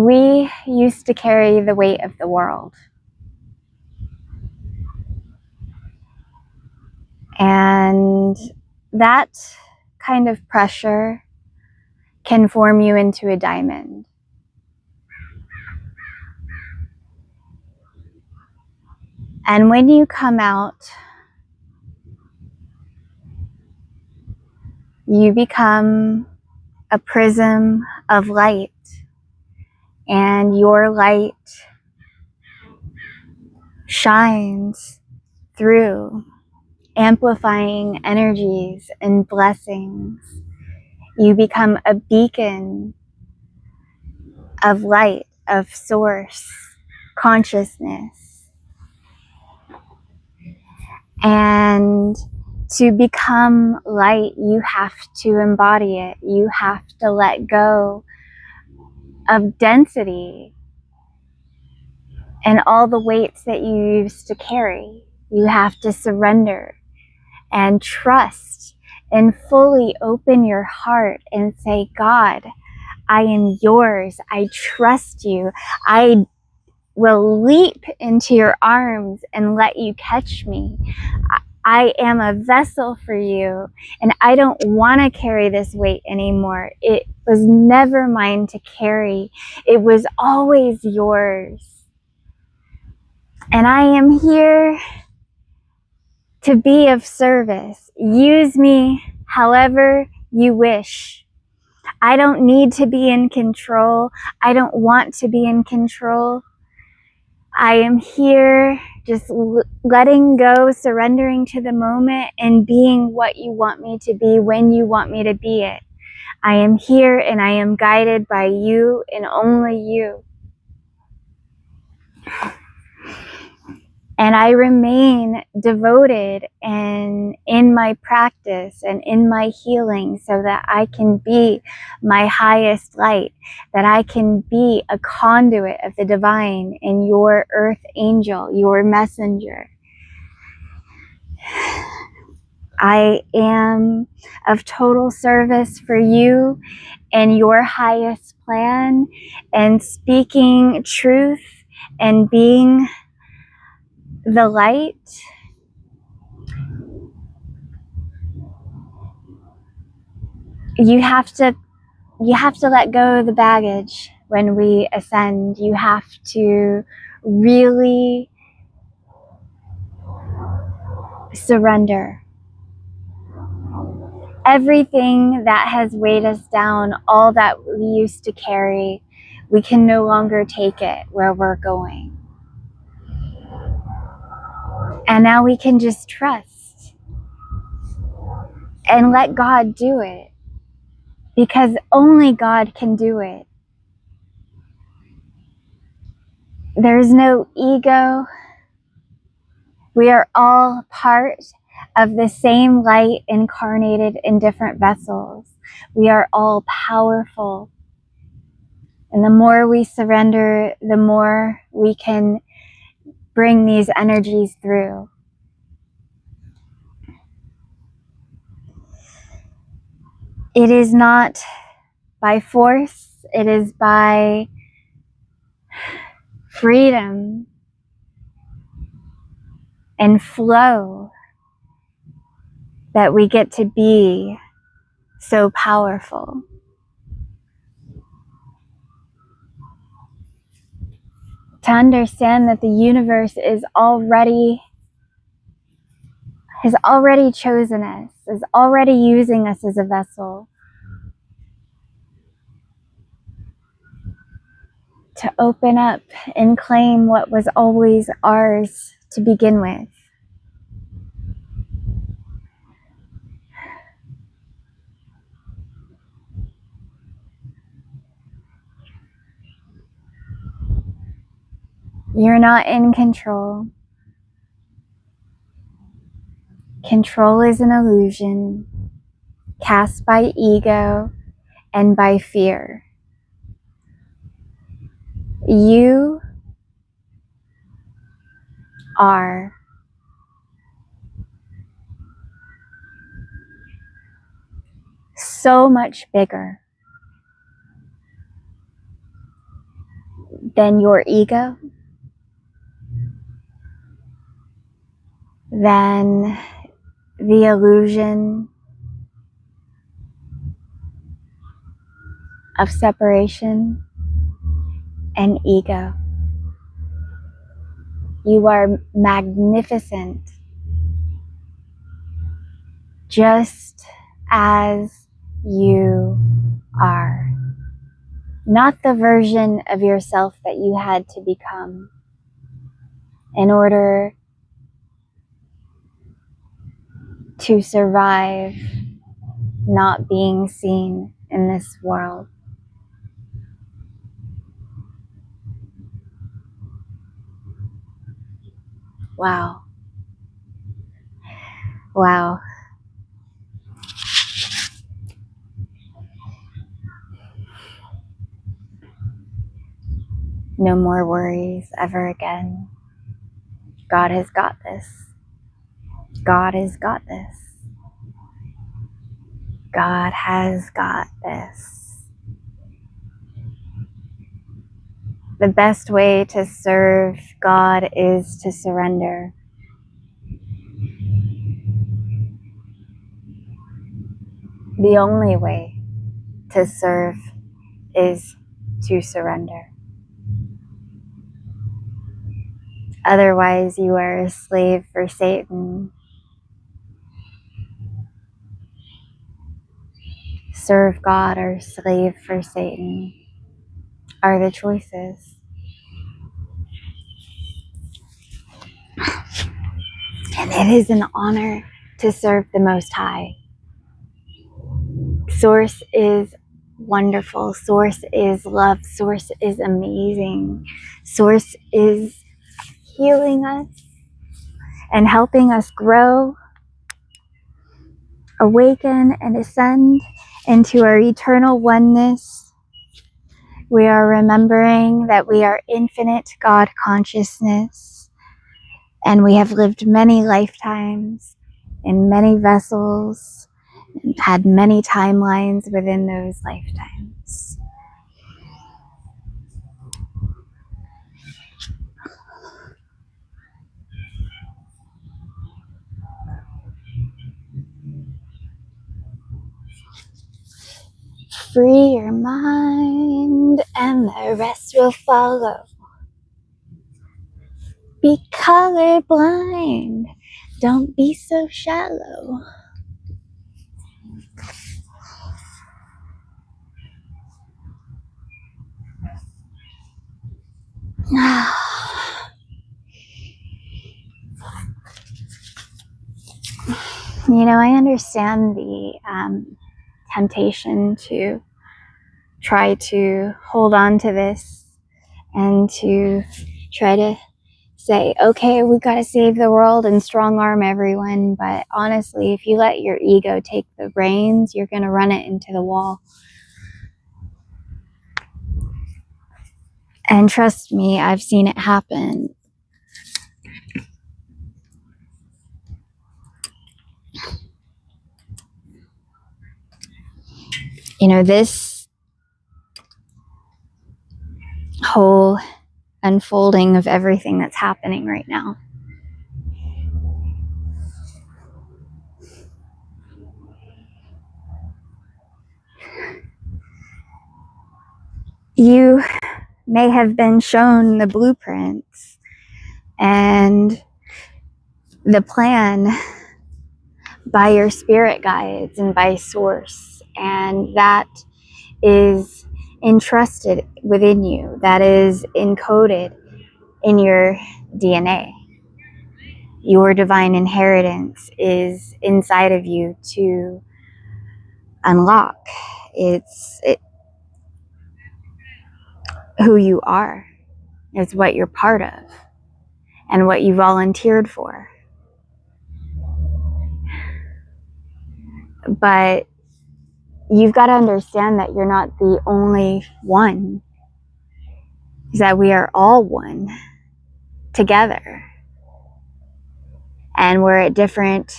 We used to carry the weight of the world. And that kind of pressure can form you into a diamond. And when you come out, you become a prism of light, and your light shines through, amplifying energies and blessings. You become a beacon of light, of source, consciousness. And to become light, you have to embody it. You have to let go of density and all the weights that you used to carry. You have to surrender and trust and fully open your heart and say, God, I am yours. I trust you. I will leap into your arms and let you catch me. I am a vessel for you, and I don't want to carry this weight anymore. It was never mine to carry. It was always yours. And I am here to be of service. Use me however you wish. I don't need to be in control. I don't want to be in control. I am here just letting go, surrendering to the moment, and being what you want me to be when you want me to be it. I am here and I am guided by you and only you. And I remain devoted and in my practice and in my healing so that I can be my highest light, that I can be a conduit of the divine and your earth angel, your messenger. I am of total service for you and your highest plan, and speaking truth and being the light. You have to let go of the baggage when we ascend. You have to really surrender. Everything that has weighed us down, all that we used to carry, we can no longer take it where we're going. And now we can just trust and let God do it, because only God can do it. There's no ego. We are all part of the same light incarnated in different vessels. We are all powerful. And the more we surrender, the more we can bring these energies through. It is not by force, it is by freedom and flow that we get to be so powerful. To understand that the universe has already chosen us, is already using us as a vessel to open up and claim what was always ours to begin with. You're not in control. Control is an illusion cast by ego and by fear. You are so much bigger. than your ego, than the illusion of separation and ego. You are magnificent, just as you are. Not the version of yourself that you had to become in order to survive not being seen in this world. Wow. Wow. No more worries ever again. God has got this. God has got this. God has got this. The best way to serve God is to surrender. The only way to serve is to surrender. Otherwise, you are a slave for Satan. Serve God or slave for Satan are the choices. And it is an honor to serve the Most High. Source is wonderful. Source is love. Source is amazing. Source is healing us and helping us grow, awaken, and ascend into our eternal oneness. We are remembering that we are infinite God consciousness, and we have lived many lifetimes in many vessels, and had many timelines within those lifetimes. Free your mind and the rest will follow. Be colorblind, don't be so shallow. You know, I understand the temptation to try to hold on to this and to try to say, okay, we got to save the world and strong arm everyone. But honestly, if you let your ego take the reins, you're going to run it into the wall. And trust me, I've seen it happen. You know, this whole unfolding of everything that's happening right now, you may have been shown the blueprints and the plan by your spirit guides and by source, and that is entrusted within you, that is encoded in your DNA. Your divine inheritance is inside of you to unlock. It's who you are. It's what you're part of and what you volunteered for. But you've got to understand that you're not the only one, that we are all one together. And we're at different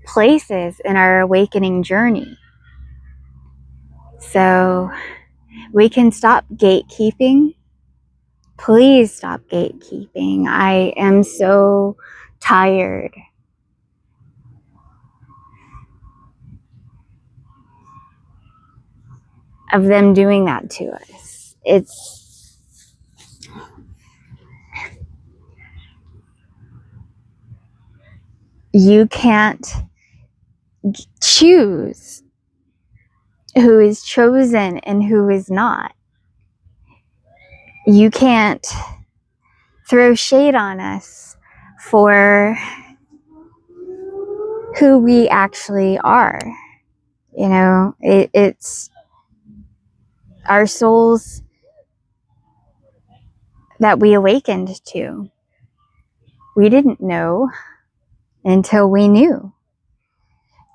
places in our awakening journey. So we can stop gatekeeping Please stop gatekeeping. I am so tired of them doing that to us. You can't choose who is chosen and who is not. You can't throw shade on us for who we actually are. You know, it's our souls that we awakened to. We didn't know until we knew.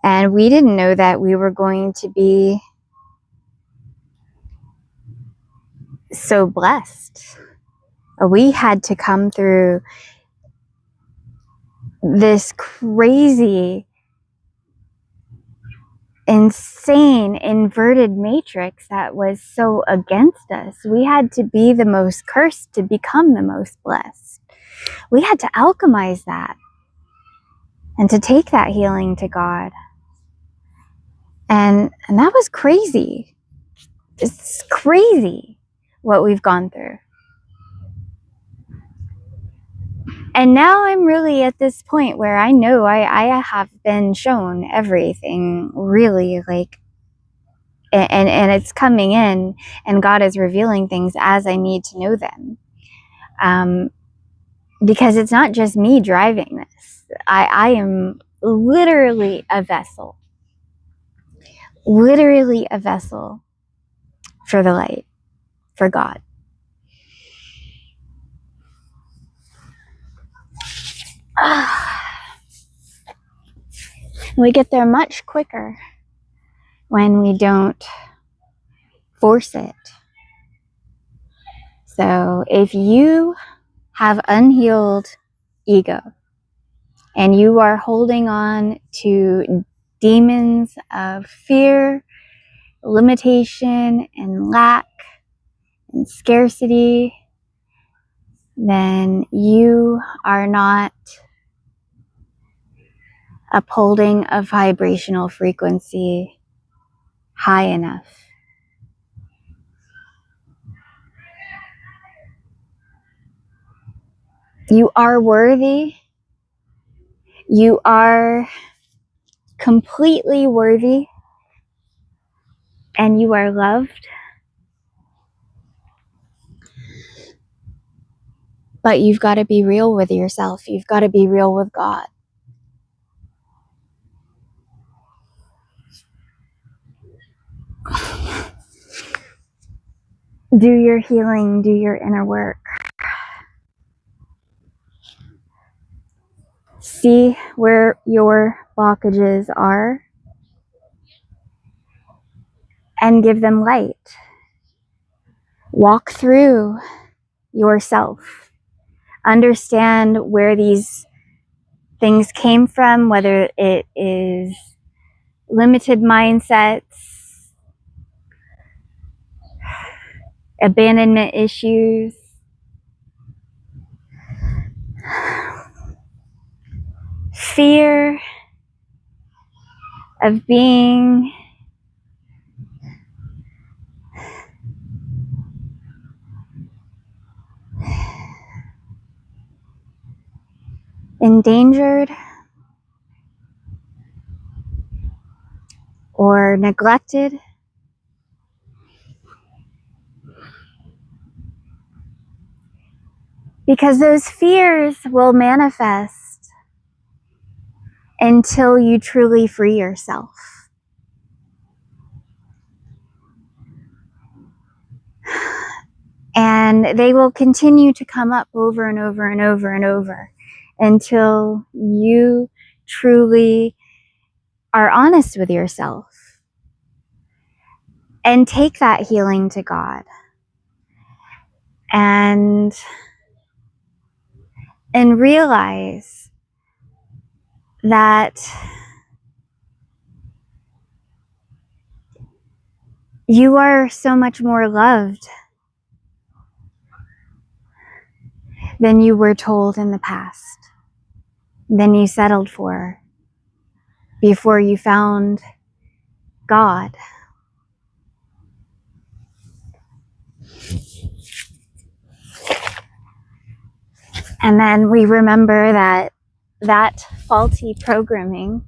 And we didn't know that we were going to be so blessed. We had to come through this crazy, insane, inverted matrix that was so against us. We had to be the most cursed to become the most blessed. We had to alchemize that and to take that healing to God. And that was crazy. It's crazy what we've gone through. And now I'm really at this point where I know I have been shown everything, really, like, and it's coming in, and God is revealing things as I need to know them. Because it's not just me driving this. I am literally a vessel. Literally a vessel for the light, for God. We get there much quicker when we don't force it. So if you have unhealed ego and you are holding on to demons of fear, limitation, and lack, and scarcity, then you are not upholding a vibrational frequency high enough. You are worthy. You are completely worthy. And you are loved. But you've got to be real with yourself. You've got to be real with God. Do your healing, do your inner work. See where your blockages are and give them light. Walk through yourself. Understand where these things came from, whether it is limited mindsets, abandonment issues, fear of being endangered or neglected. Because those fears will manifest until you truly free yourself. And they will continue to come up over and over and over and over until you truly are honest with yourself and take that healing to God and realize that you are so much more loved than you were told in the past, than you settled for before you found God. And then we remember that that faulty programming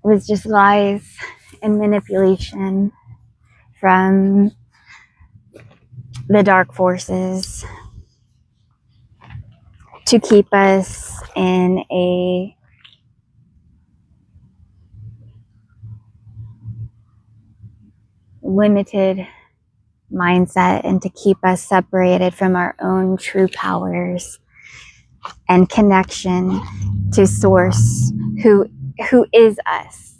was just lies and manipulation from the dark forces to keep us in a limited mindset and to keep us separated from our own true powers and connection to Source, who is us.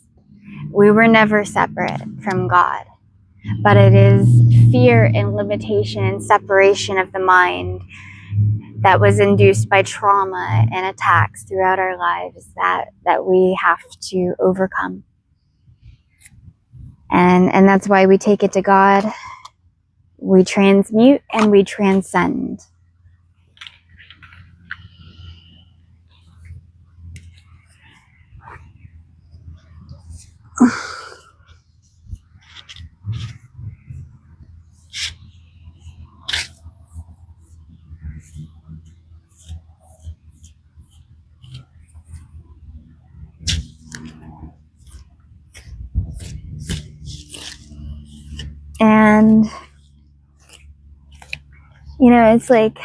We were never separate from God, but it is fear and limitation and separation of the mind that was induced by trauma and attacks throughout our lives that we have to overcome. And that's why we take it to God. We transmute and we transcend. And, you know, it's like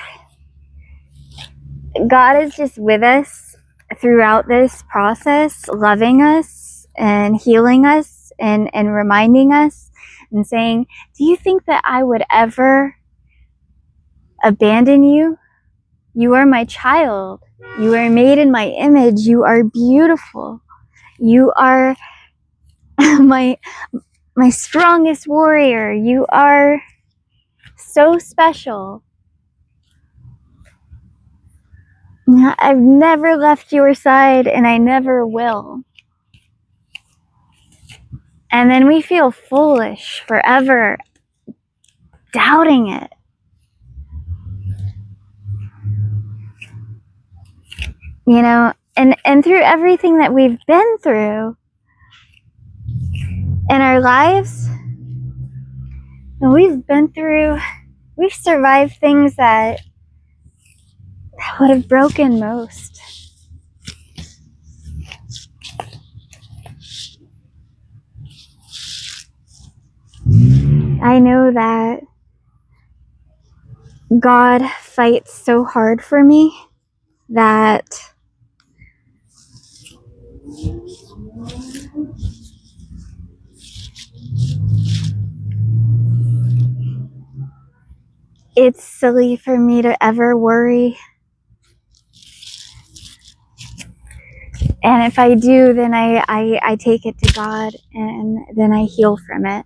God is just with us throughout this process, loving us and healing us and reminding us and saying, do you think that I would ever abandon you? You are my child. You are made in my image. You are beautiful. You are my strongest warrior. You are so special. I've never left your side and I never will. And then we feel foolish forever doubting it. You know, and through everything that we've been through in our lives, we've survived things that would have broken most. I know that God fights so hard for me that it's silly for me to ever worry. And if I do, then I take it to God and then I heal from it.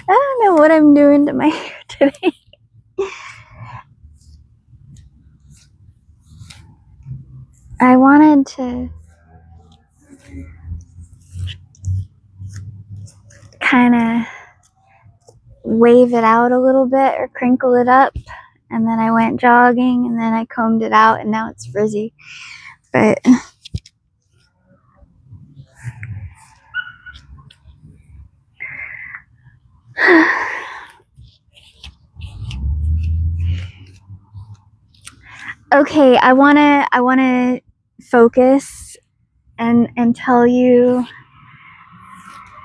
I don't know what I'm doing to my hair today. I wanted to kind of wave it out a little bit or crinkle it up, and then I went jogging and then I combed it out and now it's frizzy. But okay, I wanna focus and tell you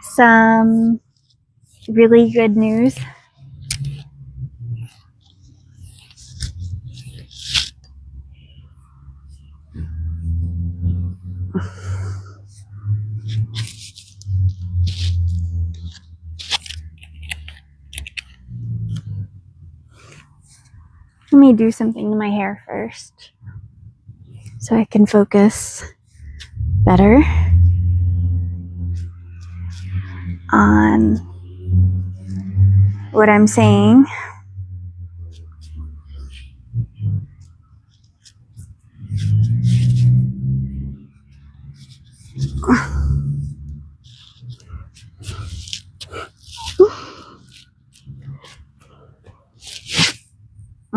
some really good news. Let me do something to my hair first so I can focus better on what I'm saying.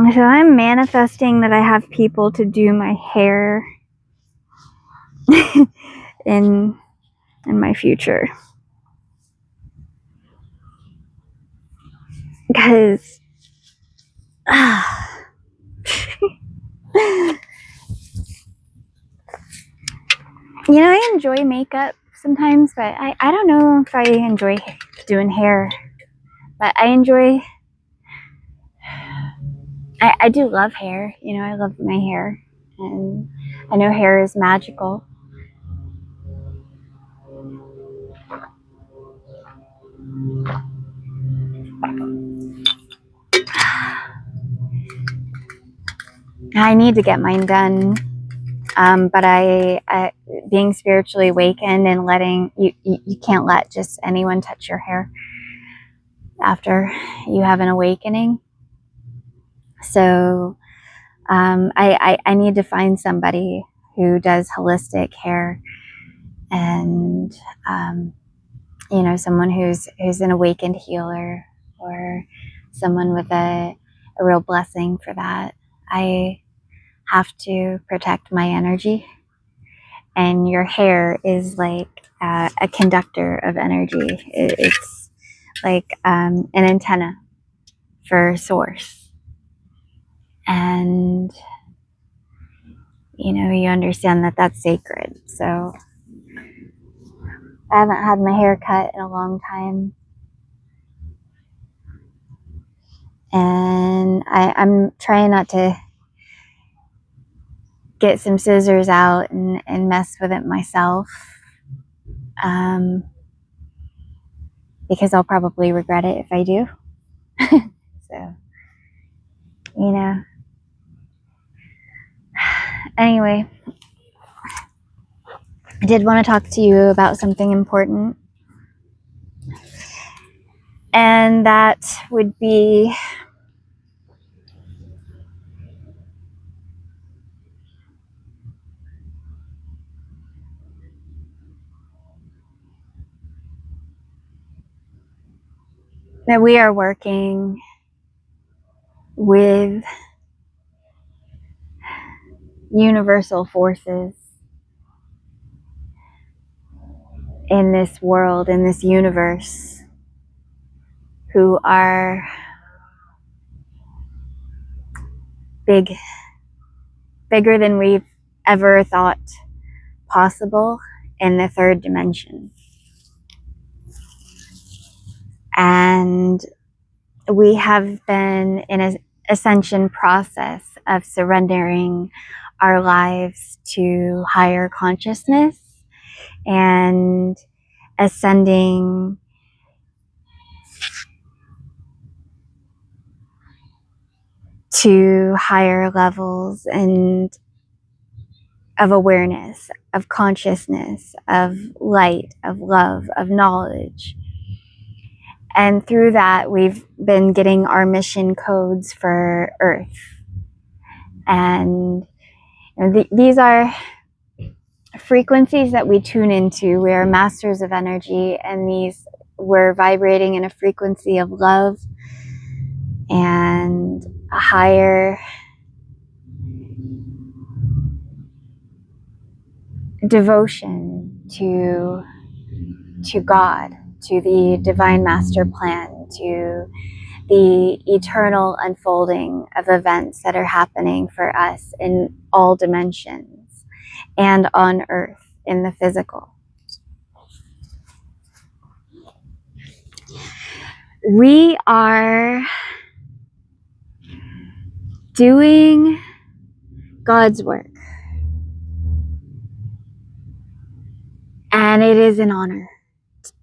So I'm manifesting that I have people to do my hair in my future. Because I enjoy makeup sometimes, but I don't know if I enjoy doing hair. But I enjoy, I do love hair. I love my hair. And I know hair is magical. I need to get mine done. But I being spiritually awakened and letting you can't let just anyone touch your hair after you have an awakening. So I need to find somebody who does holistic hair, and someone who's an awakened healer, or someone with a real blessing for that. I have to protect my energy, and your hair is like a conductor of energy. It's like an antenna for source. And you understand that that's sacred. So I haven't had my hair cut in a long time, and I'm trying not to get some scissors out and mess with it myself, because I'll probably regret it if I do. So anyway, I did want to talk to you about something important, and that would be that we are working with universal forces in this world, in this universe, who are bigger than we've ever thought possible in the third dimension. And we have been in an ascension process of surrendering our lives to higher consciousness and ascending to higher levels and of awareness, of consciousness, of light, of love, of knowledge. And through that, we've been getting our mission codes for Earth. And these are frequencies that we tune into. We are masters of energy, and we're vibrating in a frequency of love and a higher devotion to God, to the divine master plan, to the eternal unfolding of events that are happening for us in all dimensions and on Earth in the physical. We are doing God's work, and it is an honor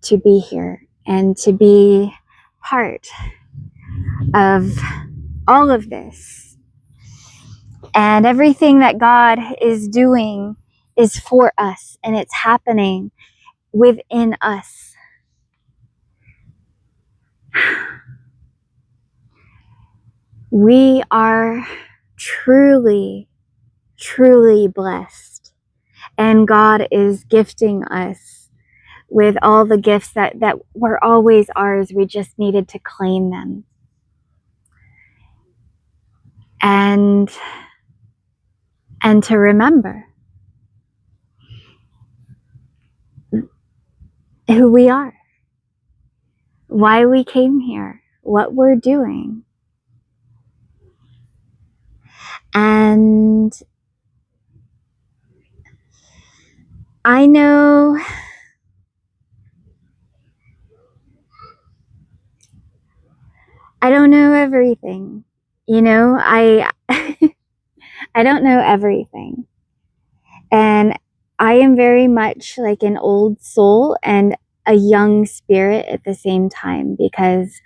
to be here and to be part of all of this. And everything that God is doing is for us, and it's happening within us. We are truly, truly blessed, and God is gifting us with all the gifts that were always ours. We just needed to claim them. and to remember who we are, why we came here, what we're doing. And I know I don't know everything. You know, I I don't know everything. And I am very much like an old soul and a young spirit at the same time, because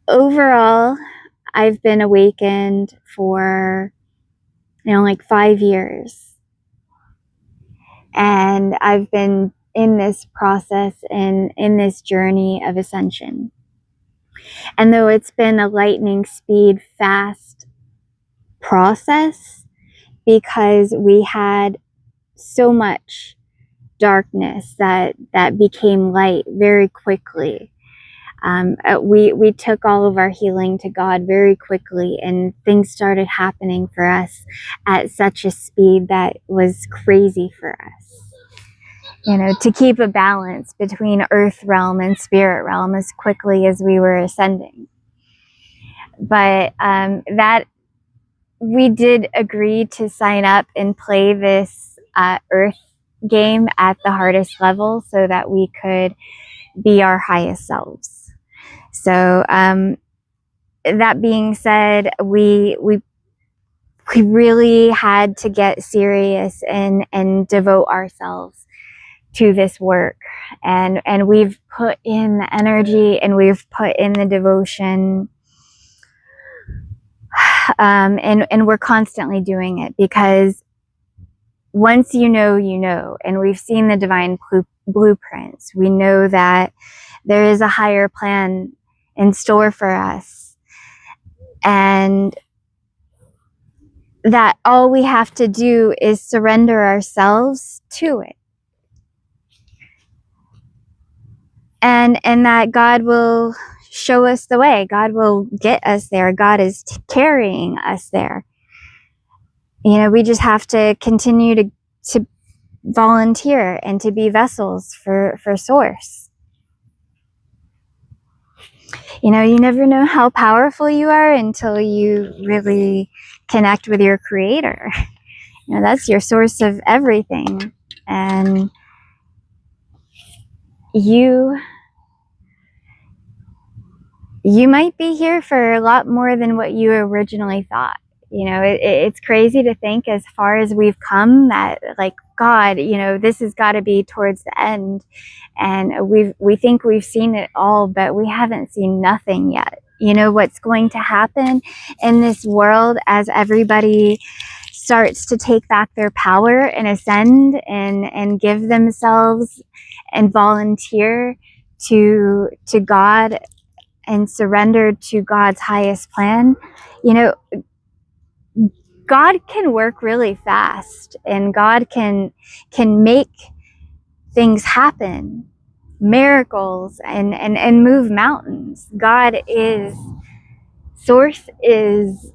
overall I've been awakened for, like 5 years. And I've been in this process and in this journey of ascension. And though it's been a lightning speed fast process, because we had so much darkness that became light very quickly. We took all of our healing to God very quickly, and things started happening for us at such a speed that was crazy for us. To keep a balance between earth realm and spirit realm as quickly as we were ascending. But that we did agree to sign up and play this earth game at the hardest level so that we could be our highest selves. So that being said, we really had to get serious and devote ourselves to this work, and we've put in the energy and we've put in the devotion, and we're constantly doing it, because once you know, and we've seen the divine blueprints, we know that there is a higher plan in store for us, and that all we have to do is surrender ourselves to it. And that God will show us the way. God will get us there. God is carrying us there. We just have to continue to volunteer and to be vessels for Source. You never know how powerful you are until you really connect with your Creator. That's your source of everything. And you might be here for a lot more than what you originally thought. It's crazy to think, as far as we've come, that like God, this has got to be towards the end, and we think we've seen it all, but we haven't seen nothing yet. What's going to happen in this world as everybody starts to take back their power and ascend and give themselves and volunteer to God and surrender to God's highest plan. God can work really fast, and God can make things happen, miracles, and move mountains. Source is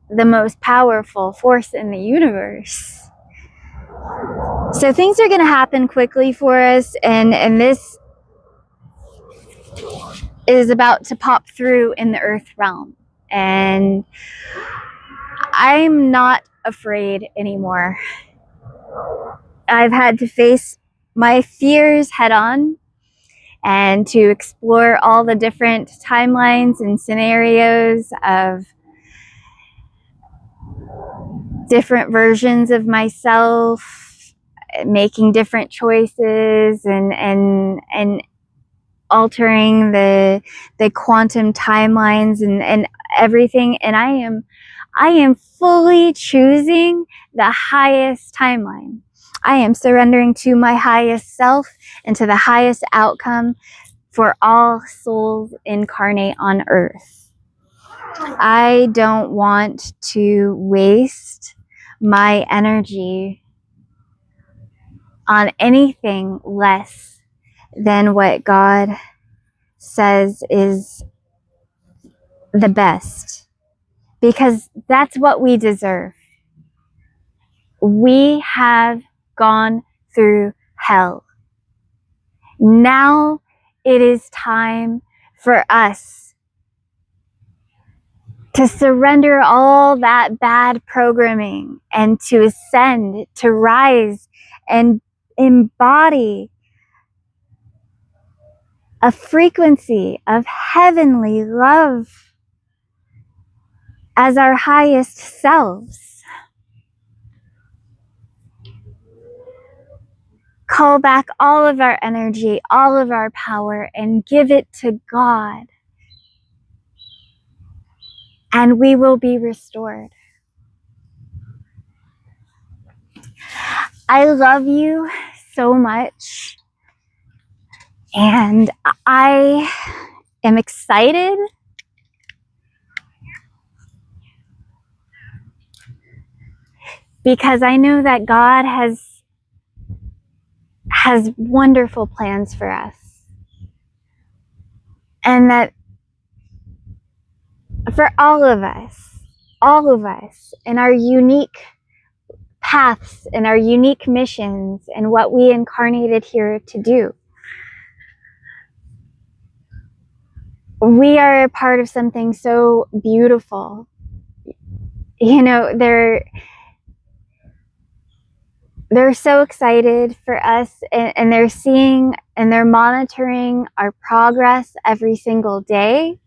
the most powerful force in the universe. So things are going to happen quickly for us, and this is about to pop through in the earth realm. And I'm not afraid anymore. I've had to face my fears head on and to explore all the different timelines and scenarios of different versions of myself, making different choices and altering the quantum timelines and everything. And I am fully choosing the highest timeline. I am surrendering to my highest self and to the highest outcome for all souls incarnate on earth. I don't want to waste my energy on anything less than what God says is the best because that's what we deserve. We have gone through hell. Now it is time for us to surrender all that bad programming and to ascend, to rise and embody a frequency of heavenly love as our highest selves. Call back all of our energy, all of our power, and give it to God. And we will be restored. I love you so much. And I am excited because I know that God has wonderful plans for us. And that for all of us in our unique paths and our unique missions and what we incarnated here to do, we are a part of something so beautiful. You know, they're so excited for us, and they're seeing and they're monitoring our progress every single day.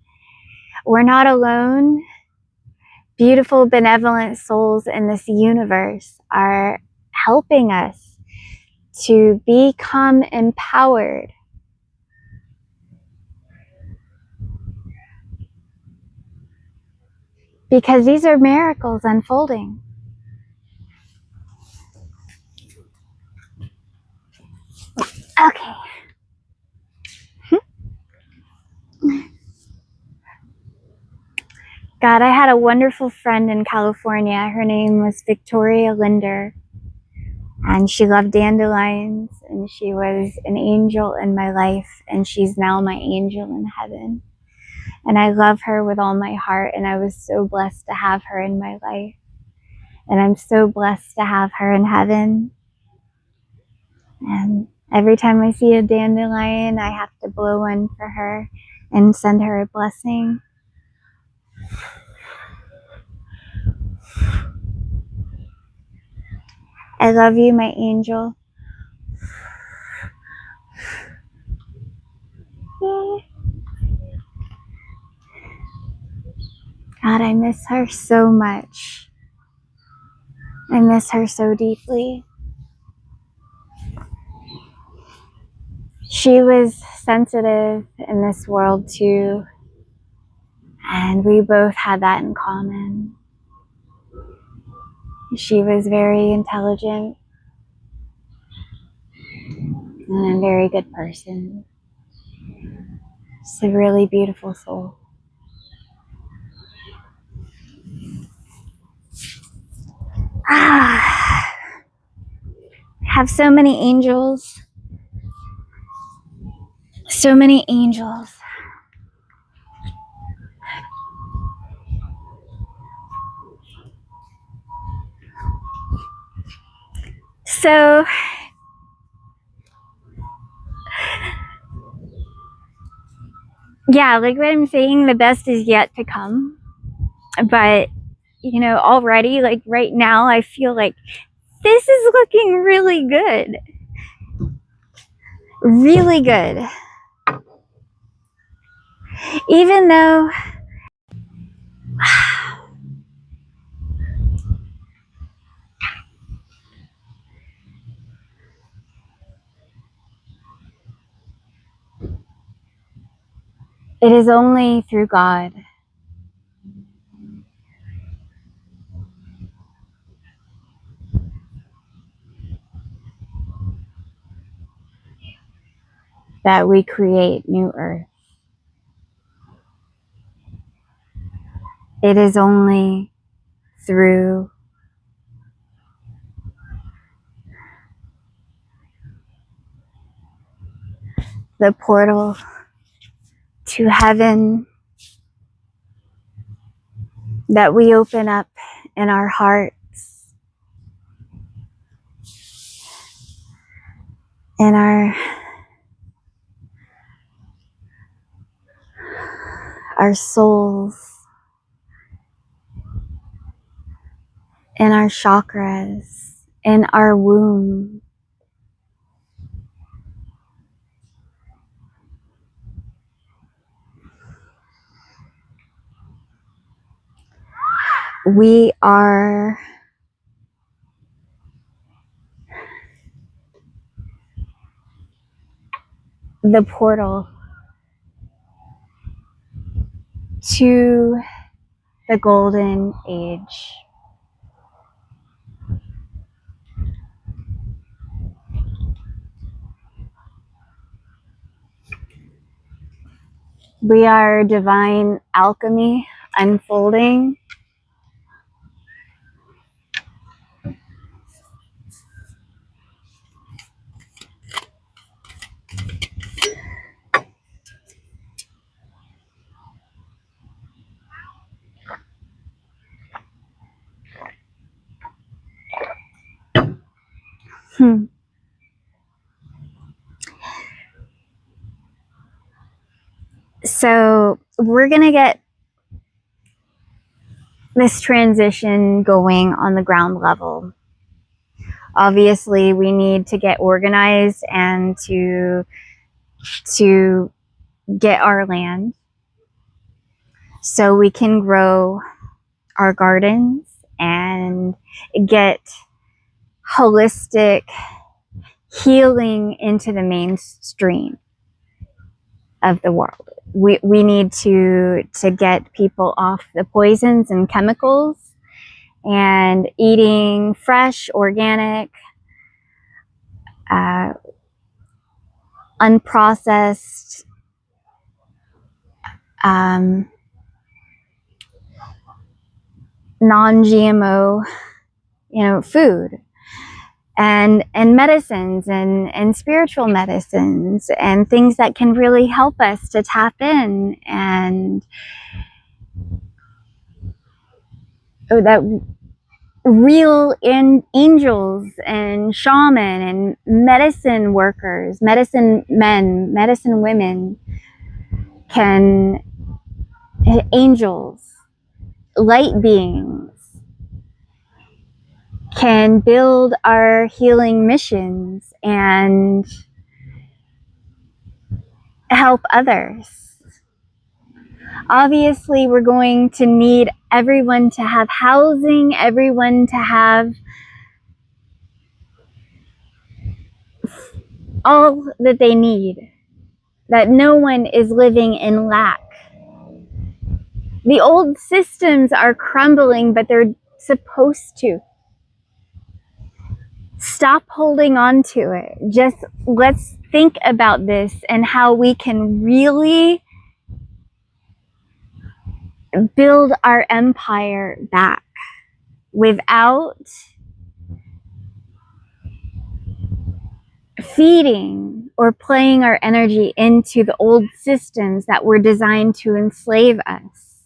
We're not alone. Beautiful, benevolent souls in this universe are helping us to become empowered. Because these are miracles unfolding. Okay. God, I had a wonderful friend in California. Her name was Victoria Linder. And she loved dandelions, and she was an angel in my life, and she's now my angel in heaven. And I love her with all my heart, and I was so blessed to have her in my life. And I'm so blessed to have her in heaven. And every time I see a dandelion, I have to blow one for her and send her a blessing. I love you, my angel. God, I miss her so much. I miss her so deeply. She was sensitive in this world too, and we both had that in common. She was very intelligent and a very good person. She's a really beautiful soul. I have so many angels. So many angels. So, yeah, like what I'm saying, the best is yet to come. But, you know, already, like right now, I feel like this is looking really good. Really good. Even though it is only through God that we create new earth. It is only through the portal to heaven that we open up in our hearts, in our souls, in our chakras, in our womb. We are the portal to the golden age. We are divine alchemy unfolding. So we're going to get this transition going on the ground level. Obviously, we need to get organized and to get our land so we can grow our gardens and get holistic healing into the mainstream of the world. We need to get people off the poisons and chemicals and eating fresh, organic, unprocessed, non-GMO, food. And medicines and spiritual medicines and things that can really help us to tap in and that real angels and shaman and medicine workers, medicine men, medicine women, angels, light beings, can build our healing missions and help others. Obviously, we're going to need everyone to have housing, everyone to have all that they need, that no one is living in lack. The old systems are crumbling, but they're supposed to. Stop holding on to it. Just let's think about this and how we can really build our empire back without feeding or playing our energy into the old systems that were designed to enslave us.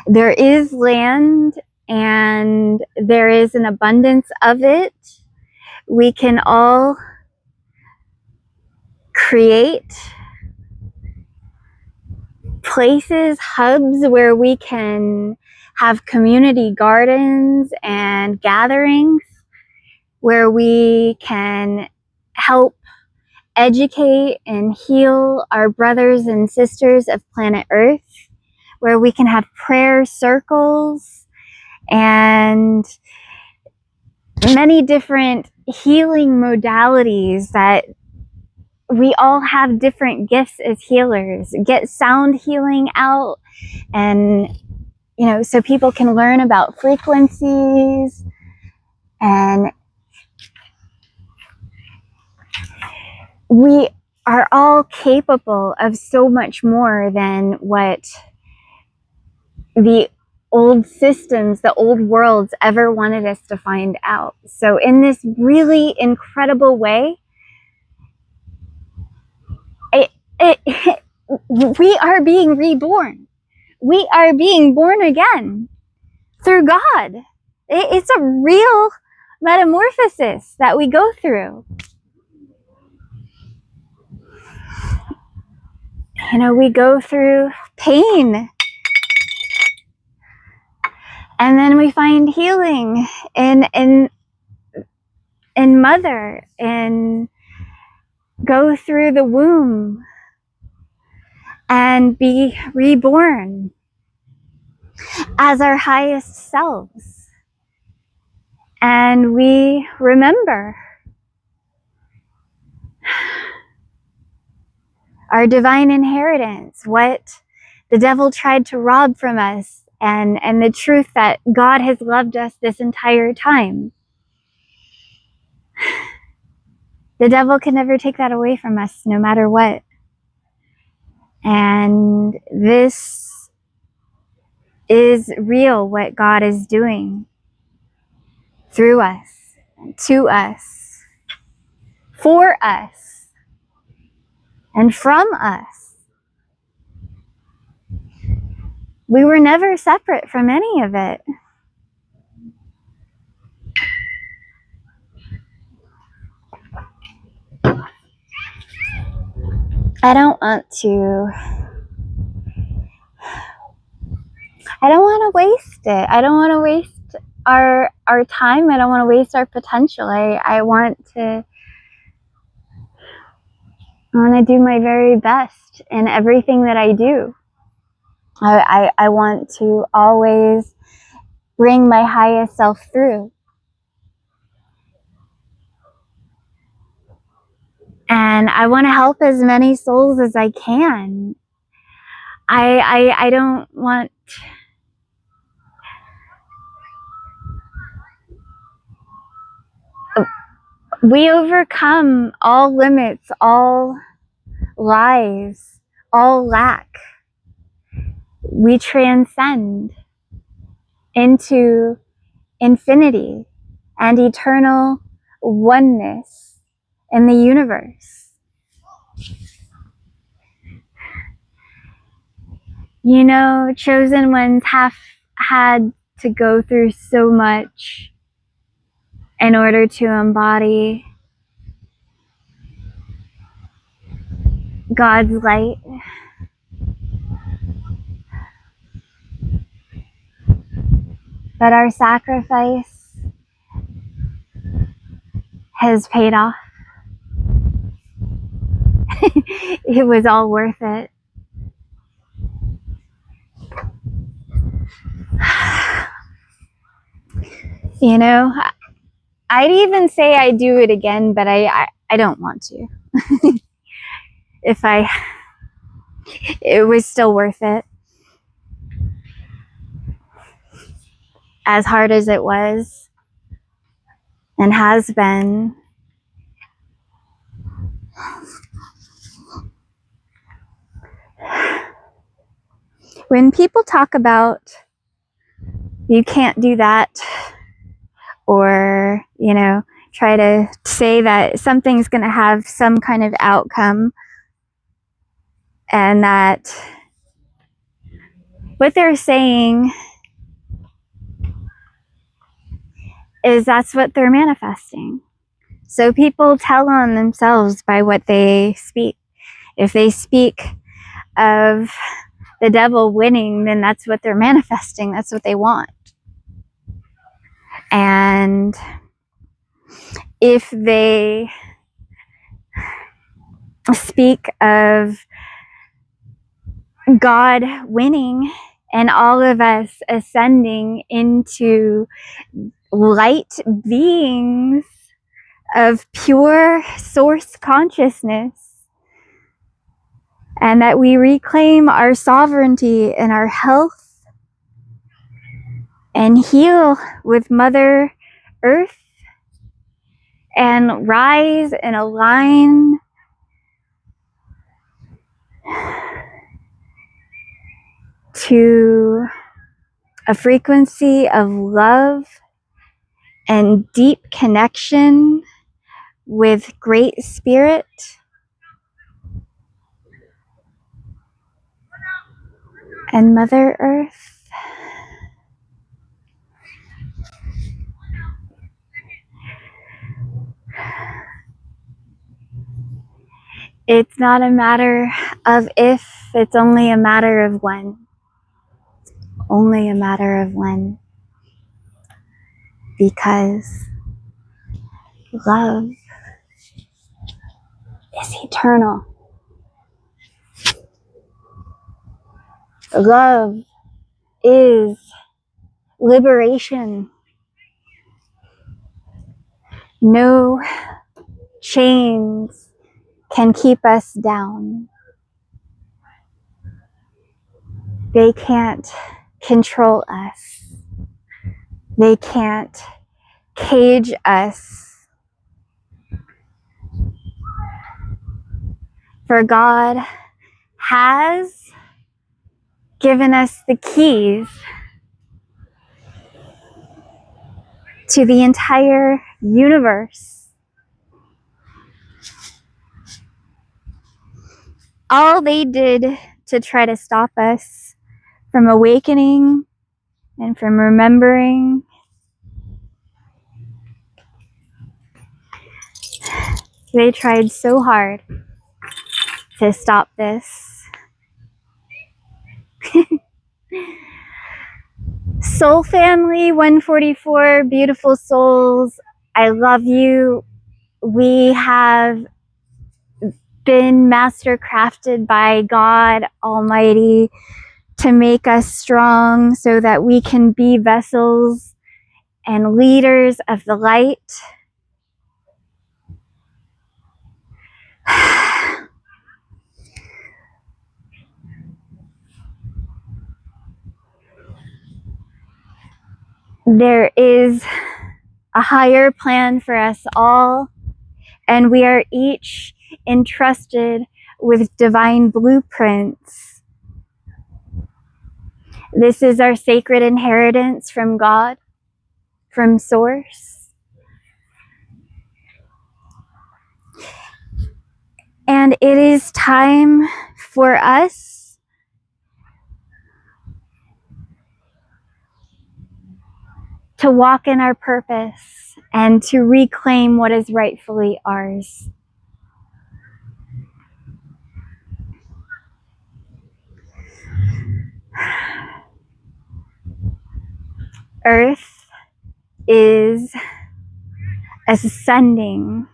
There is land and there is an abundance of it. We can all create places, hubs where we can have community gardens and gatherings where we can help educate and heal our brothers and sisters of planet Earth, where we can have prayer circles and many different healing modalities that we all have different gifts as healers. Get sound healing out and, so people can learn about frequencies and we are all capable of so much more than what the old systems, the old worlds ever wanted us to find out. So in this really incredible way, we are being reborn. we are being born again through God. It's a real metamorphosis that we go through. You know, we go through pain, and then we find healing in mother, and go through the womb and be reborn as our highest selves. And we remember our divine inheritance, what the devil tried to rob from us, and the truth that God has loved us this entire time. The devil can never take that away from us, no matter what. And this is real, what God is doing through us, to us, for us, and from us. We were never separate from any of it. I don't want to waste it. I don't want to waste our time. I don't want to waste our potential. I want to do my very best in everything that I do. I want to always bring my highest self through. And I want to help as many souls as I can. I don't want... We overcome all limits, all lies, all lack. We transcend into infinity and eternal oneness in the universe. You know, chosen ones have had to go through so much in order to embody God's light. But our sacrifice has paid off. It was all worth it. You know, I'd even say I'd do it again, but I don't want to. It was still worth it. As hard as it was and has been. When people talk about you can't do that, or, you know, try to say that something's going to have some kind of outcome, and that what they're saying is that's what they're manifesting. So people tell on themselves by what they speak. If they speak of the devil winning, then that's what they're manifesting. That's what they want. And if they speak of God winning and all of us ascending into light beings of pure source consciousness, and that we reclaim our sovereignty and our health and heal with Mother Earth and rise and align to a frequency of love and deep connection with Great Spirit, And Mother Earth, it's not a matter of if, it's only a matter of when. Only a matter of when. Because love is eternal. Love is liberation. No chains can keep us down. They can't control us. They can't cage us. For God has given us the keys to the entire universe. All they did to try to stop us from awakening and from remembering, they tried so hard to stop this. Soul family 144, beautiful souls, I love you. We have been master crafted by God Almighty to make us strong so that we can be vessels and leaders of the light. There is a higher plan for us all, and we are each entrusted with divine blueprints. This is our sacred inheritance from God, from Source. And it is time for us to walk in our purpose and to reclaim what is rightfully ours. Earth is ascending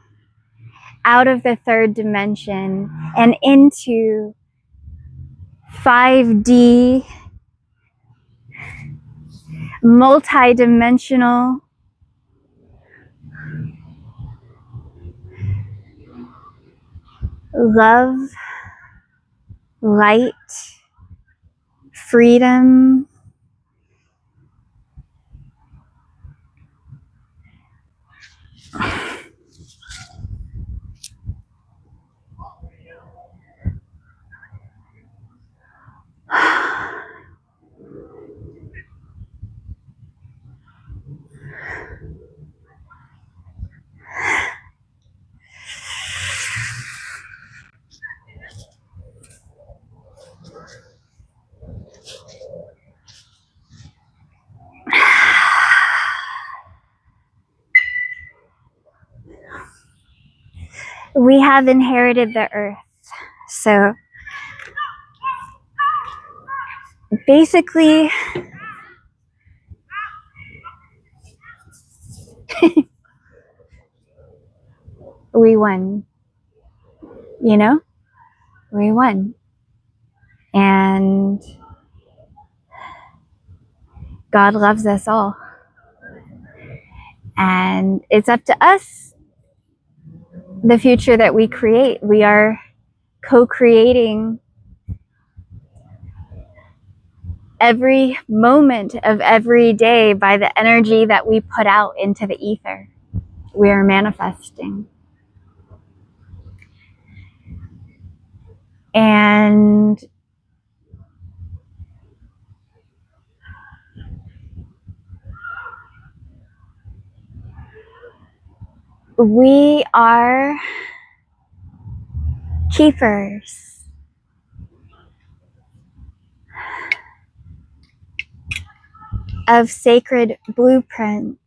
out of the third dimension and into 5D, multi-dimensional, love, light, freedom, we have inherited the earth. So basically, we won. You know, we won. And God loves us all. And it's up to us, the future that we create. We are co-creating every moment of every day by the energy that we put out into the ether. We are manifesting. And we are keepers. of sacred blueprints.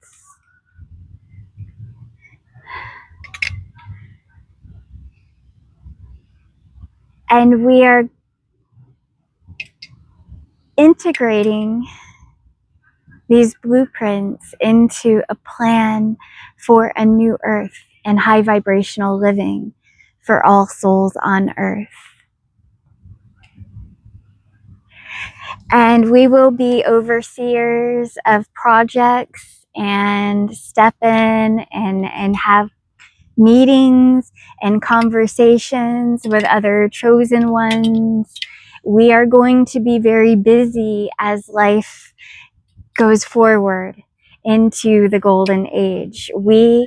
And we are integrating these blueprints into a plan for a new earth and high vibrational living for all souls on earth. And we will be overseers of projects and step in and have meetings and conversations with other chosen ones. We are going to be very busy as life goes forward into the golden age. We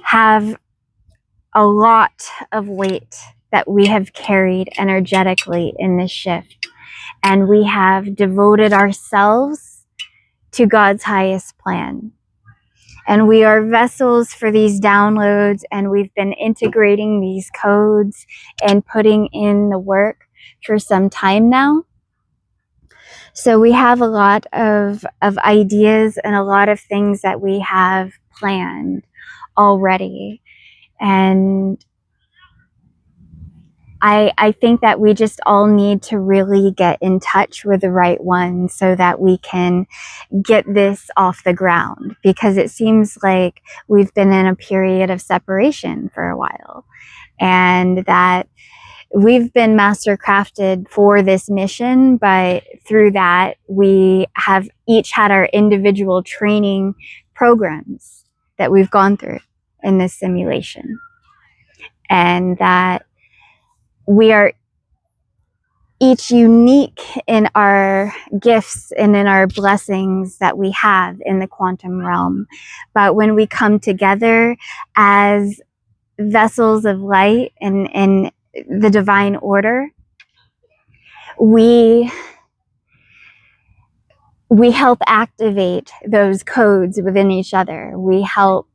have a lot of weight that we have carried energetically in this shift, and we have devoted ourselves to God's highest plan. And we are vessels for these downloads, and we've been integrating these codes and putting in the work for some time now. So we have a lot of ideas and a lot of things that we have planned already. And I think that we just all need to really get in touch with the right one so that we can get this off the ground, because it seems like we've been in a period of separation for a while, and that we've been master crafted for this mission, but through that we have each had our individual training programs that we've gone through in this simulation, and that we are each unique in our gifts and in our blessings that we have in the quantum realm. But when we come together as vessels of light and the divine order, we help activate those codes within each other. We help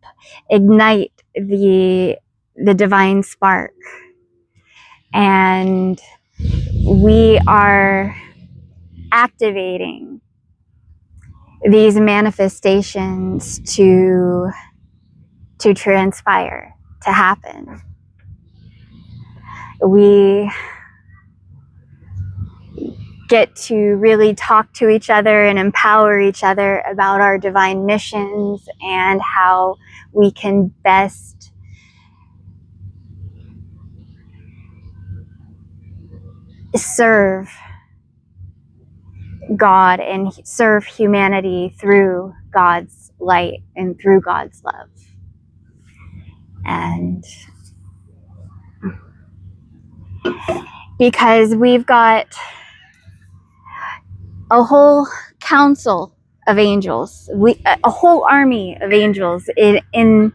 ignite the divine spark. And we are activating these manifestations to transpire, to happen. We get to really talk to each other and empower each other about our divine missions and how we can best serve God and serve humanity through God's light and through God's love. And because we've got a whole council of angels, a whole army of angels in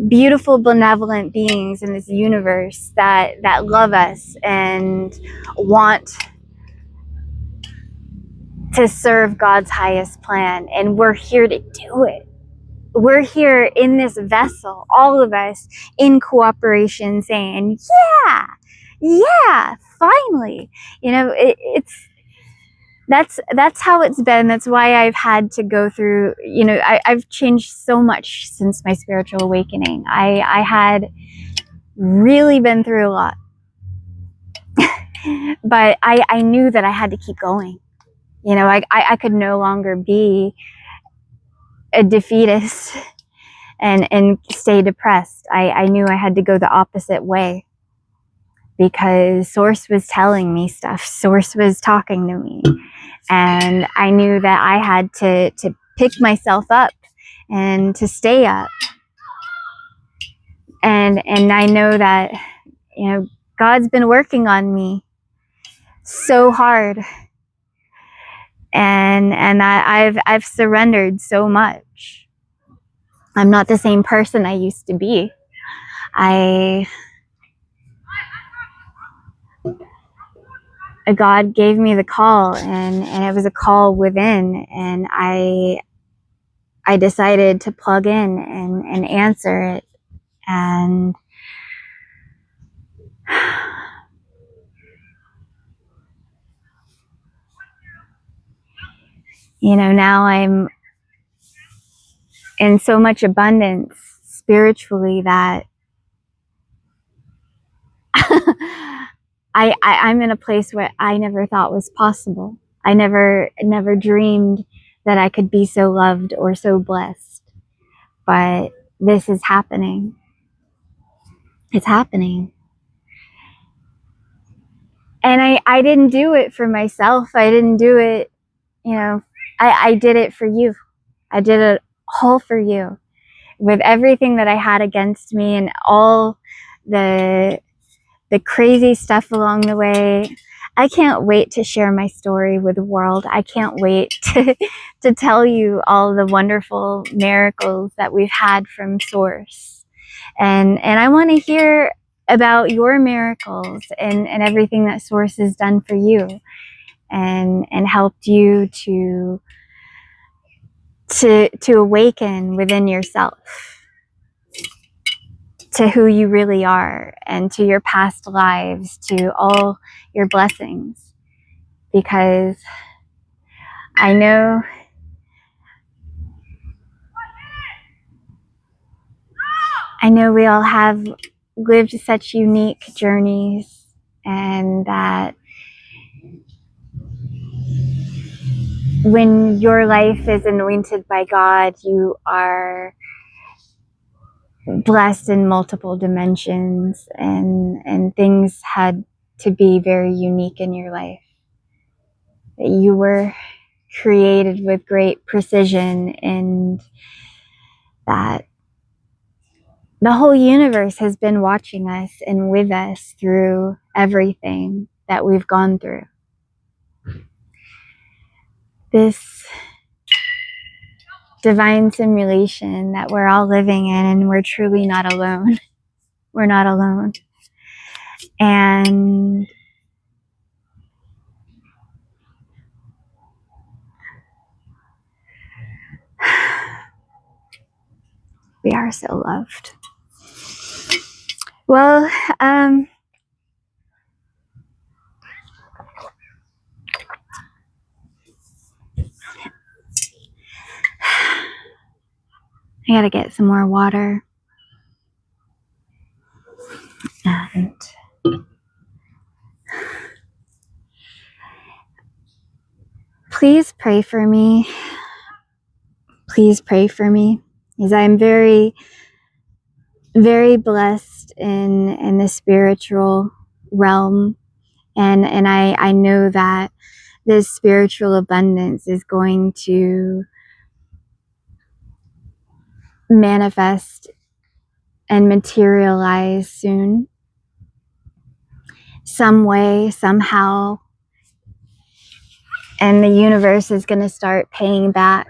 beautiful benevolent beings in this universe that love us and want to serve God's highest plan, and we're here to do it. We're here in this vessel, all of us in cooperation, saying, yeah, finally. You know, that's how it's been. That's why I've had to go through, you know, I've changed so much since my spiritual awakening. I had really been through a lot, but I knew that I had to keep going. You know, I could no longer be a defeatist and stay depressed. I knew I had to go the opposite way, because Source was telling me stuff. Source was talking to me. And I knew that I had to pick myself up and to stay up. And I know that, you know, God's been working on me so hard. And I've surrendered so much. I'm not the same person I used to be. God gave me the call, and it was a call within, and I decided to plug in and answer it. And You know, now I'm in so much abundance spiritually that I'm in a place where I never thought was possible. I never dreamed that I could be so loved or so blessed. But this is happening. It's happening. And I didn't do it for myself. I didn't do it, you know, I did it for you. I did it all for you. With everything that I had against me and all the crazy stuff along the way. I can't wait to share my story with the world. I can't wait to tell you all the wonderful miracles that we've had from Source. And I want to hear about your miracles and everything that Source has done for you and helped you to awaken within yourself to who you really are and to your past lives, to all your blessings. Because I know we all have lived such unique journeys, and that when your life is anointed by God, you are blessed in multiple dimensions, and things had to be very unique in your life. That you were created with great precision, and that the whole universe has been watching us and with us through everything that we've gone through. This divine simulation that we're all living in, and we're truly not alone. We're not alone. And we are so loved. Well, I gotta get some more water. And please pray for me. Please pray for me, because I'm very, very blessed in the spiritual realm. And I know that this spiritual abundance is going to manifest and materialize soon. Some way, somehow. And the universe is going to start paying back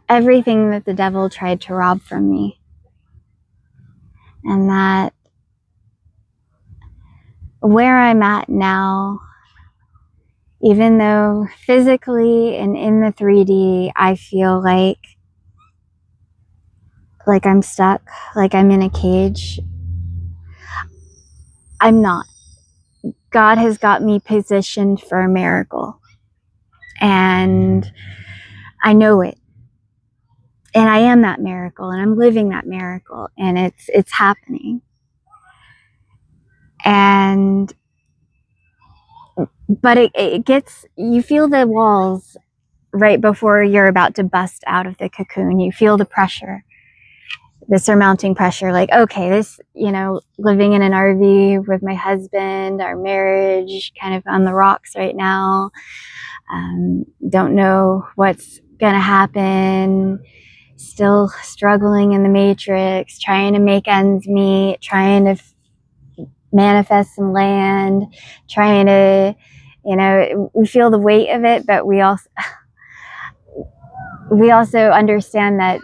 everything that the devil tried to rob from me. And that where I'm at now, even though physically and in the 3D, I feel like I'm stuck, like I'm in a cage, I'm not. God has got me positioned for a miracle. And I know it. And I am that miracle, and I'm living that miracle, and it's happening. But it gets, you feel the walls right before you're about to bust out of the cocoon. You feel the pressure, the surmounting pressure, like, okay, this, living in an RV with my husband, our marriage kind of on the rocks right now. Don't know what's gonna happen. Still struggling in the matrix, trying to make ends meet, trying to manifest some land, trying to, we feel the weight of it, but we also understand that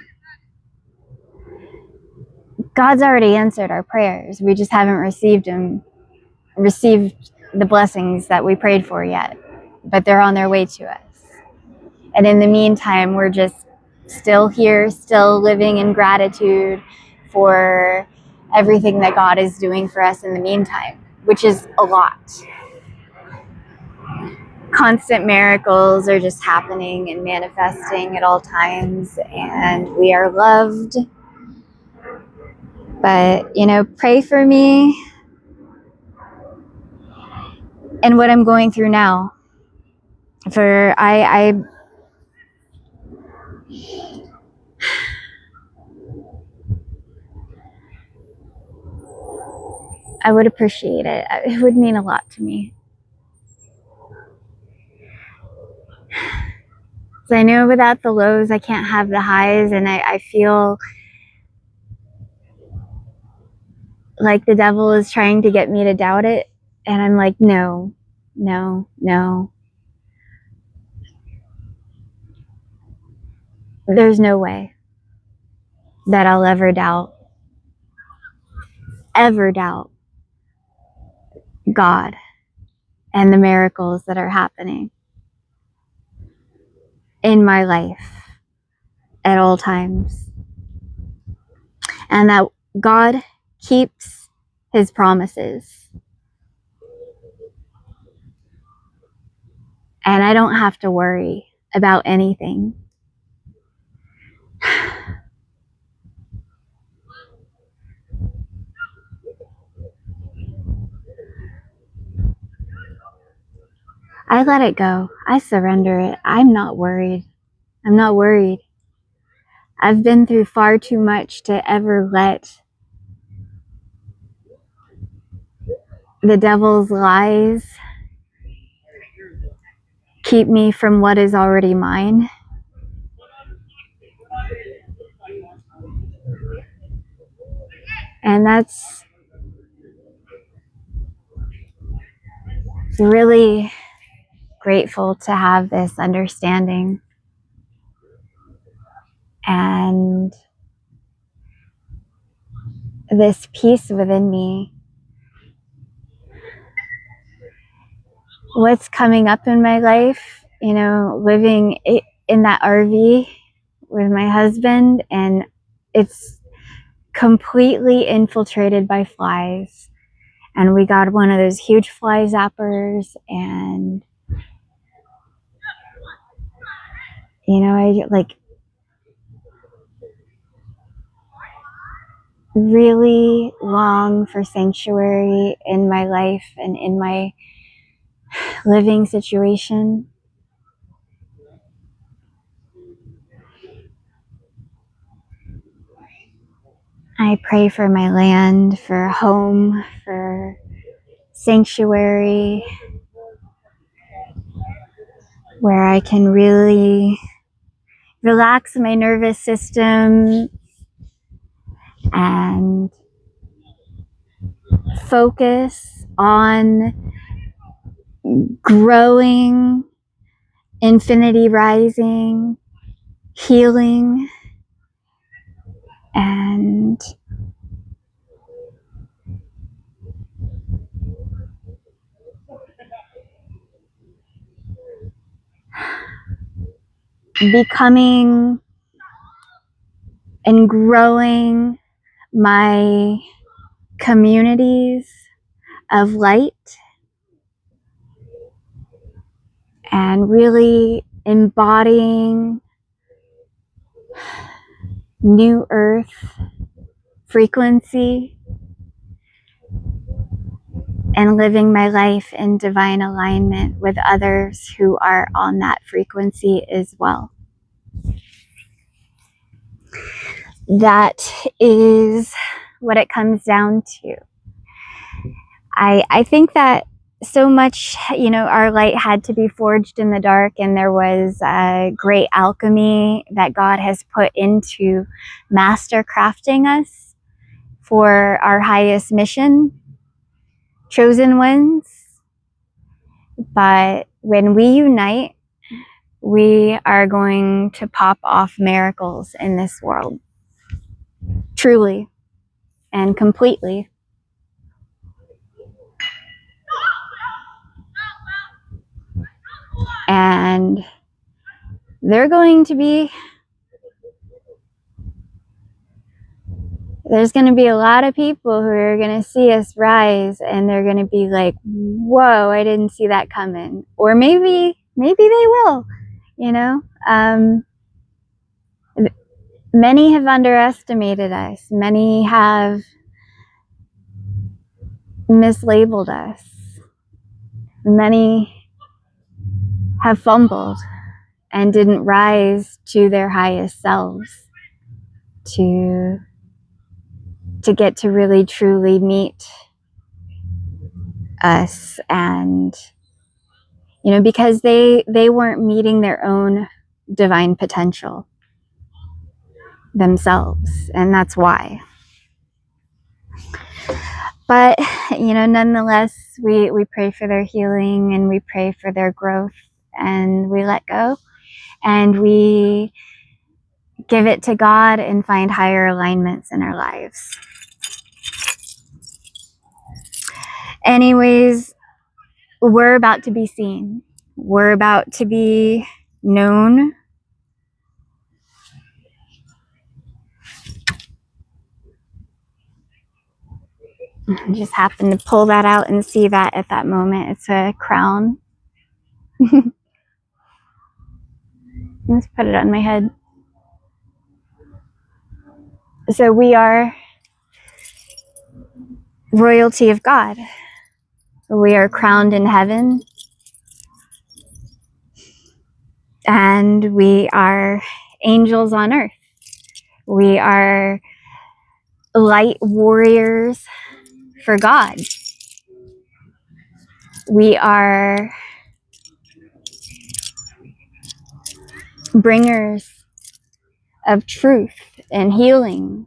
God's already answered our prayers. We just haven't received the blessings that we prayed for yet, but they're on their way to us. And in the meantime, we're just still here, still living in gratitude for everything that God is doing for us in the meantime, which is a lot. constant miracles are just happening and manifesting at all times, and we are loved. But, you know, pray for me and what I'm going through now. For I would appreciate it. It would mean a lot to me. So I know without the lows, I can't have the highs, and I feel like the devil is trying to get me to doubt it. And I'm like, no, no, no. There's no way that I'll ever doubt God and the miracles that are happening in my life at all times. And that God keeps his promises. And I don't have to worry about anything. I let it go. I surrender it. I'm not worried. I'm not worried. I've been through far too much to ever let the devil's lies keep me from what is already mine. And that's really grateful to have this understanding and this peace within me. What's coming up in my life, you know, living in that RV with my husband, and it's completely infiltrated by flies. And we got one of those huge fly zappers, and you know, I like really long for sanctuary in my life and in my living situation. I pray for my land, for a home, for sanctuary, where I can really relax my nervous system and focus on growing, infinity rising, healing, and becoming and growing my communities of light, and really embodying new earth frequency and living my life in divine alignment with others who are on that frequency as well. That is what it comes down to. I think that so much, you know, our light had to be forged in the dark, and there was a great alchemy that God has put into master crafting us for our highest mission, chosen ones. But when we unite, we are going to pop off miracles in this world, truly and completely. And they're going to be there's going to be a lot of people who are going to see us rise, and they're going to be like, whoa, I didn't see that coming. Or maybe they will, you know. Many have underestimated us. Many have mislabeled us. Many have fumbled and didn't rise to their highest selves to get to really truly meet us. And you know, because they weren't meeting their own divine potential themselves, and that's why. But you know, nonetheless, we pray for their healing, and we pray for their growth, and we let go, and we give it to God and find higher alignments in our lives. Anyways, we're about to be seen. We're about to be known. I just happened to pull that out and see that at that moment. It's a crown. Let's put it on my head. So we are royalty of God. We are crowned in heaven. And we are angels on earth. We are light warriors for God. We are bringers of truth and healing.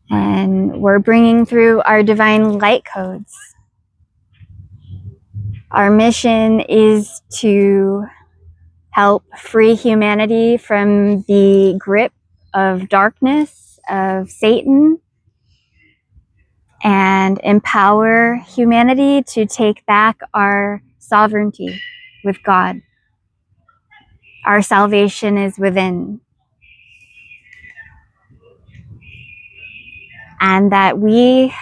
And we're bringing through our divine light codes. Our mission is to help free humanity from the grip of darkness, of Satan, and empower humanity to take back our sovereignty with God. Our salvation is within. And that we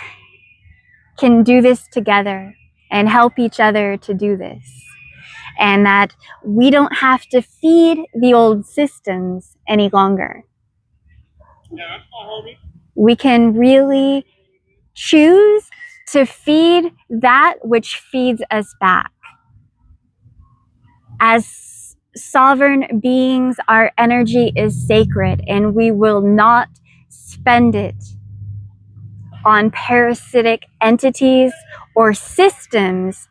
can do this together and help each other to do this. And that we don't have to feed the old systems any longer. We can really choose to feed that which feeds us back. As sovereign beings, our energy is sacred, and we will not spend it on parasitic entities or systems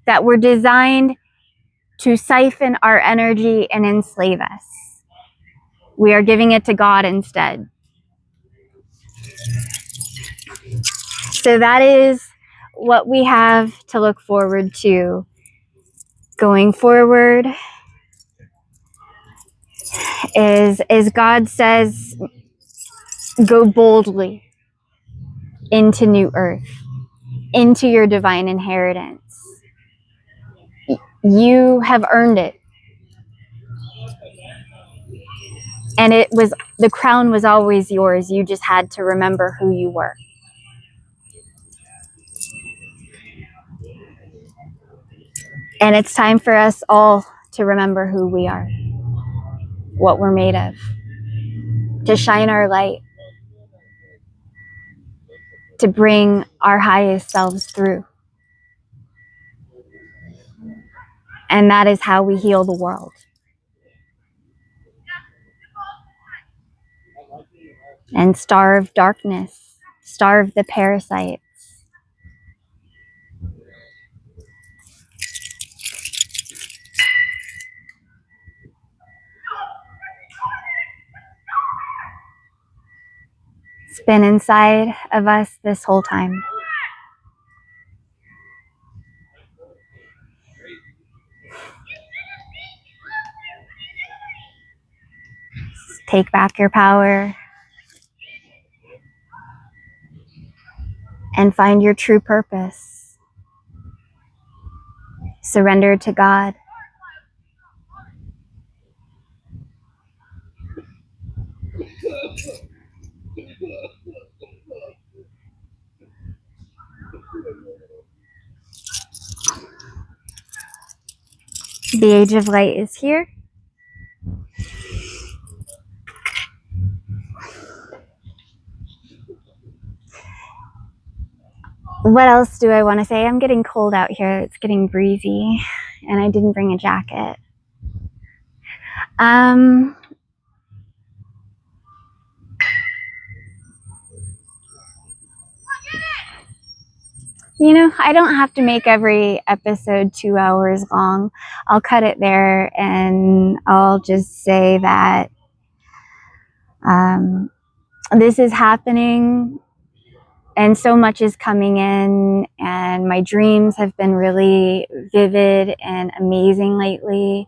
that were designed to siphon our energy and enslave us. We are giving it to God instead. So that is what we have to look forward to going forward. Is God says, go boldly into new earth, into your divine inheritance. You have earned it. And the crown was always yours. You just had to remember who you were. And it's time for us all to remember who we are, what we're made of, to shine our light, to bring our highest selves through. And that is how we heal the world. And starve darkness, starve the parasites. It's been inside of us this whole time. Take back your power and find your true purpose. Surrender to God. The age of light is here. What else do I want to say? I'm getting cold out here. It's getting breezy, and I didn't bring a jacket. You know, I don't have to make every episode 2 hours long. I'll cut it there, and I'll just say that this is happening, and so much is coming in, and my dreams have been really vivid and amazing lately.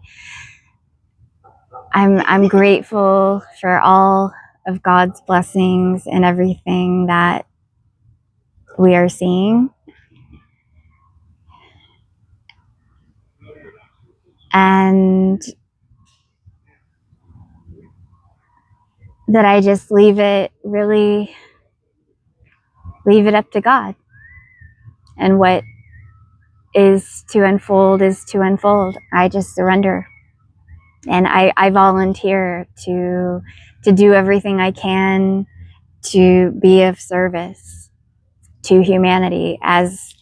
I'm grateful for all of God's blessings and everything that we are seeing. And that I just leave it up to God. And what is to unfold is to unfold. I just surrender. And I volunteer to do everything I can to be of service to humanity as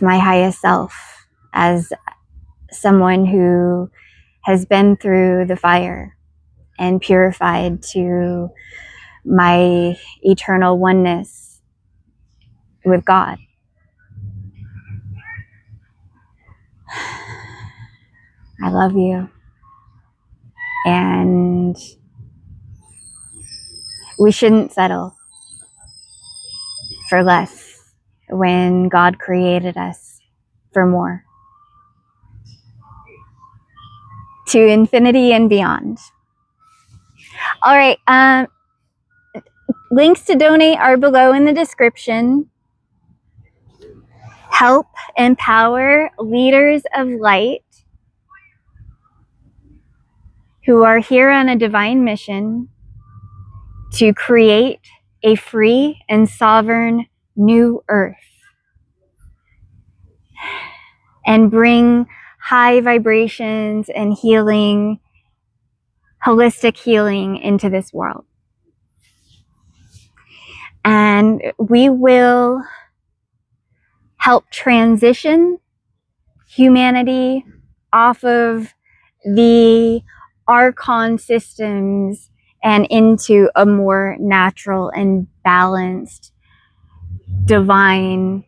my highest self, as someone who has been through the fire and purified to my eternal oneness with God. I love you. And we shouldn't settle for less when God created us for more. To infinity and beyond. All right. Links to donate are below in the description. Help empower leaders of light who are here on a divine mission to create a free and sovereign new earth and bring high vibrations and healing, holistic healing into this world. And we will help transition humanity off of the archon systems and into a more natural and balanced, divine,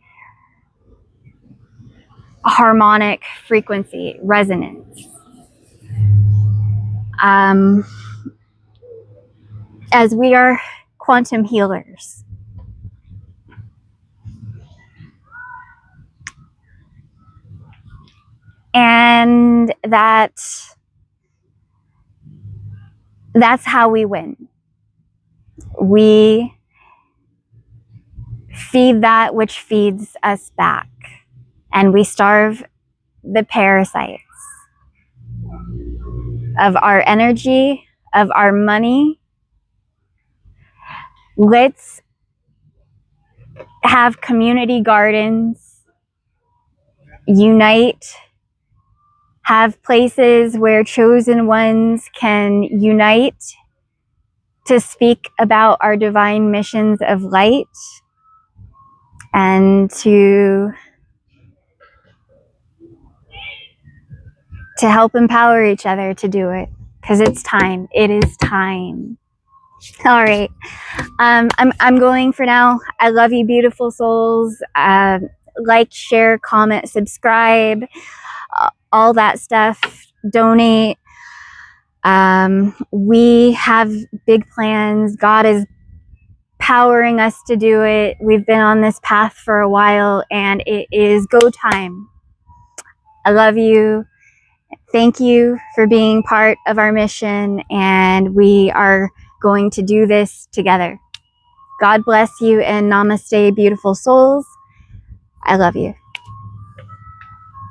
harmonic frequency, resonance. As we are quantum healers. And that's how we win. We feed that which feeds us back. And we starve the parasites of our energy, of our money. Let's have community gardens, unite, have places where chosen ones can unite to speak about our divine missions of light and to help empower each other to do it, because it's time. It is time. All right. I'm going for now. I love you, beautiful souls. Like, share, comment, subscribe, all that stuff. Donate. We have big plans. God is powering us to do it. We've been on this path for a while, and it is go time. I love you. Thank you for being part of our mission, and we are going to do this together. God bless you, and namaste, beautiful souls. I love you.